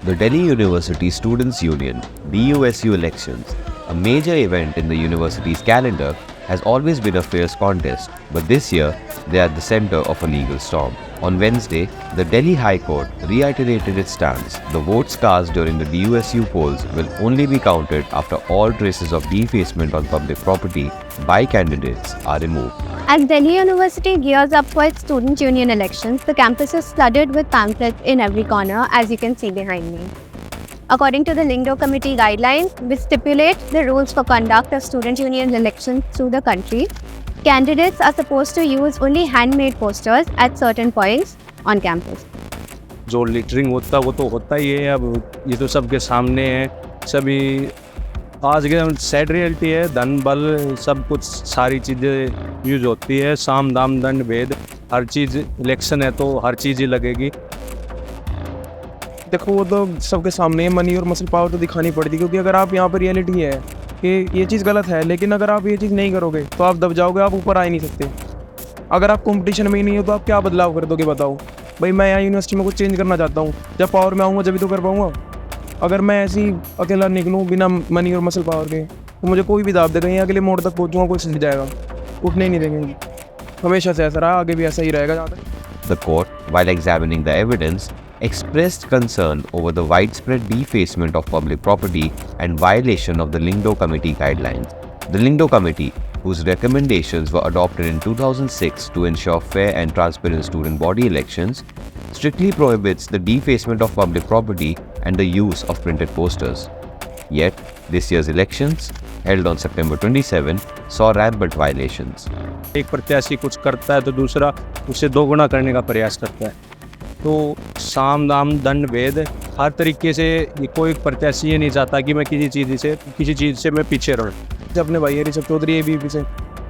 The Delhi University Students' Union (DUSU) elections, a major event in the university's calendar, has always been a fierce contest, but this year they are at the center of a legal storm. On Wednesday, the Delhi High Court reiterated its stance. The votes cast during the DUSU polls will only be counted after all traces of defacement on public property by candidates are removed. As Delhi University gears up for its student union elections, the campus is flooded with pamphlets in every corner, as you can see behind me. According to the Lyngdoh Committee guidelines, which stipulate the rules for conduct of student union elections through the country, candidates are supposed to use only handmade posters at certain points on campus. जो littering होता वो तो होता ही है, अब ये तो सबके सामने है। सभी आज के सैड रियलिटी है, धन बल सब कुछ सारी चीज़ें यूज होती है, साम दाम दंड भेद, हर चीज़ इलेक्शन है तो हर चीज़ ही लगेगी। देखो वो तो सबके सामने मनी और मसल पावर तो दिखानी पड़ती, क्योंकि अगर आप यहाँ पर रियलिटी है कि ये चीज़ गलत है, लेकिन अगर आप ये चीज़ नहीं करोगे तो आप दब जाओगे, आप ऊपर आ ही नहीं सकते। अगर आप कंपटीशन में ही नहीं हो तो आप क्या बदलाव कर दोगे बताओ। भाई मैं यहाँ यूनिवर्सिटी में कुछ चेंज करना चाहता हूँ, जब पावर में आऊँगा जब भी तो कर पाऊँगा। अगर मैं ऐसे ही अकेला निकलूँ बिना मनी और मसल पावर के तो मुझे कोई भी दाब देगा, यहाँ अगले मोड़ तक पहुँचूँगा कोई सीट जाएगा, उठने ही नहीं देंगे। हमेशा से ऐसा रहा, आगे भी ऐसा ही रहेगा जहाँ तक। The court, while examining the evidence, expressed concern over the widespread defacement of public property and violation of the Lyngdoh Committee guidelines. The Lyngdoh Committee, whose recommendations were adopted in 2006 to ensure fair and transparent student body elections, strictly prohibits the defacement of public property and the use of printed posters. Yet, this year's elections, held on September 27, saw rampant violations. एक प्रत्याशी कुछ करता है तो दूसरा उसे दोगुना करने का प्रयास करता है, तो साम दाम दंड भेद हर तरीके से ये कोई प्रत्याशी ये नहीं चाहता कि मैं किसी चीज़ से मैं पीछे रहूँ। जब अपने भाई ऋषभ चौधरी ABP से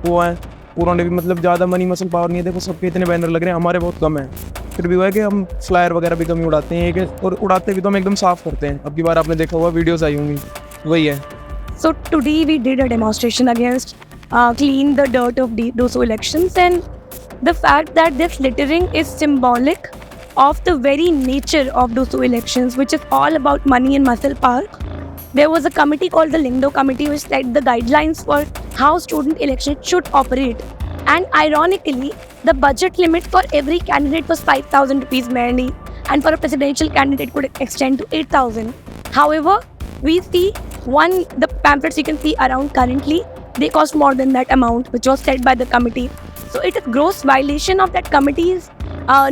वो हैं, उन्होंने भी मतलब ज़्यादा मनी मसल पावर नहीं है। देखो सबके इतने बैनर लग रहे हैं, हमारे बहुत कम है, फिर भी वो है कि हम फ्लायर वगैरह भी कम ही उड़ाते हैं, और उड़ाते भी तो हम एकदम साफ़ करते हैं। अब की बार आपने देखा हुआ वीडियोज़ आई होंगी, वही है। So today we did a demonstration against clean the dirt of DUSU elections, and the fact that this littering is symbolic of the very nature of DUSU elections, which is all about money and muscle power. There was a committee called the Lyngdoh Committee which set the guidelines for how student elections should operate. And ironically, the budget limit for every candidate was 5,000 rupees merely, and for a presidential candidate could extend to 8,000. However, we see the pamphlets you can see around currently, they cost more than that amount, which was set by the committee. So it is gross violation of that committee's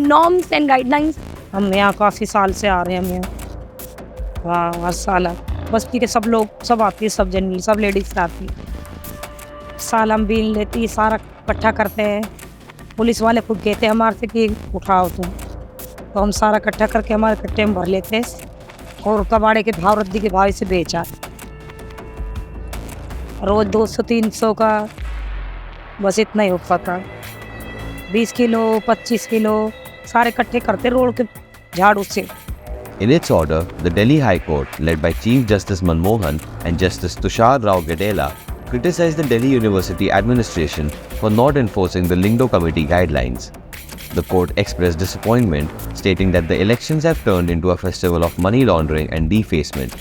norms and guidelines. हम यहाँ काफ़ी साल से आ रहे हैं, हम यहाँ हाँ हर साल बस्ती के सब लोग सब आती है, सब जन सब लेडीज़ आती है। साल हम बिल लेती सारा इकट्ठा करते हैं, पुलिस वाले खुद कहते हैं हमारे से कि उठाओ तुम, तो हम सारा इकट्ठा करके हमारे कट्टे में भर लेते हैं और कबाड़े के भाव रद्दी के भाव से बेचा। रोज़ 200-300 का बस इतना ही हो पाता। 20 किलो 25 किलो सारे इकट्ठे करते रोड के झाड़ू से। In its order, the Delhi High Court, led by Chief Justice Manmohan and Justice Tushar Rao Gadela, criticized the Delhi University administration for not enforcing the Lyngdoh Committee guidelines. The court expressed disappointment, stating that the elections have turned into a festival of money laundering and defacement,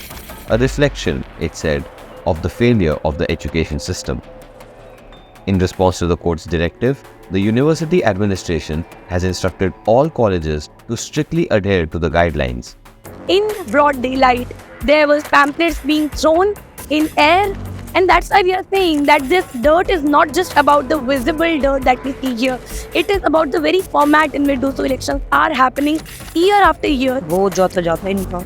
a reflection, it said, of the failure of the education system. In response to the court's directive, the university administration has instructed all colleges to strictly adhere to the guidelines. In broad daylight, there was pamphlets being thrown in air, and that's why we are saying that this dirt is not just about the visible dirt that we see here. It is about the very format in which DUSU elections are happening year after year. बहुत जाता है इनका,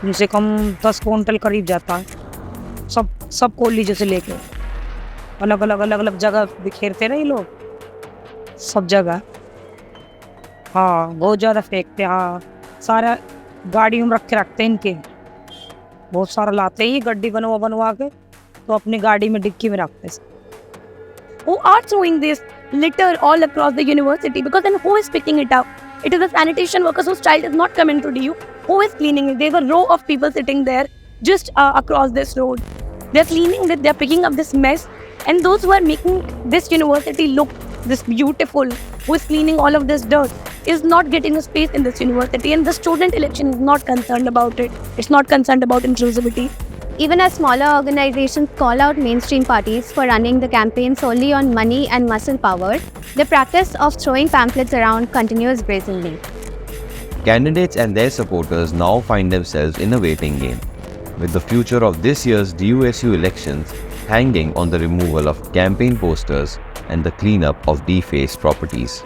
कम से कम 10 quintal करीब जाता है, सब college से लेके अलग अलग जगह बिखेरते ना ये लोग, सब जगह। हाँ बहुत ज़्यादा फेंकते हैं, हाँ सारा गाड़ी में रखते हैं इनके, बहुत सारा लाते ही गड्डी बनवा के तो अपनी गाड़ी में डिक्की में रखते हैं। Who are throwing this litter all across the university? Because then who is picking it up? It is the sanitation workers whose child is not coming to DU. Who is cleaning it? There's a row of people sitting there just across this road. They're cleaning it, they're picking up this mess, and those who are making this university look this beautiful, who is cleaning all of this dirt, is not getting a space in this university, and the student election is not concerned about it. It's not concerned about inclusivity. Even as smaller organizations call out mainstream parties for running the campaign solely on money and muscle power, the practice of throwing pamphlets around continues brazenly. Candidates and their supporters now find themselves in a waiting game, with the future of this year's DUSU elections hanging on the removal of campaign posters and the cleanup of defaced properties.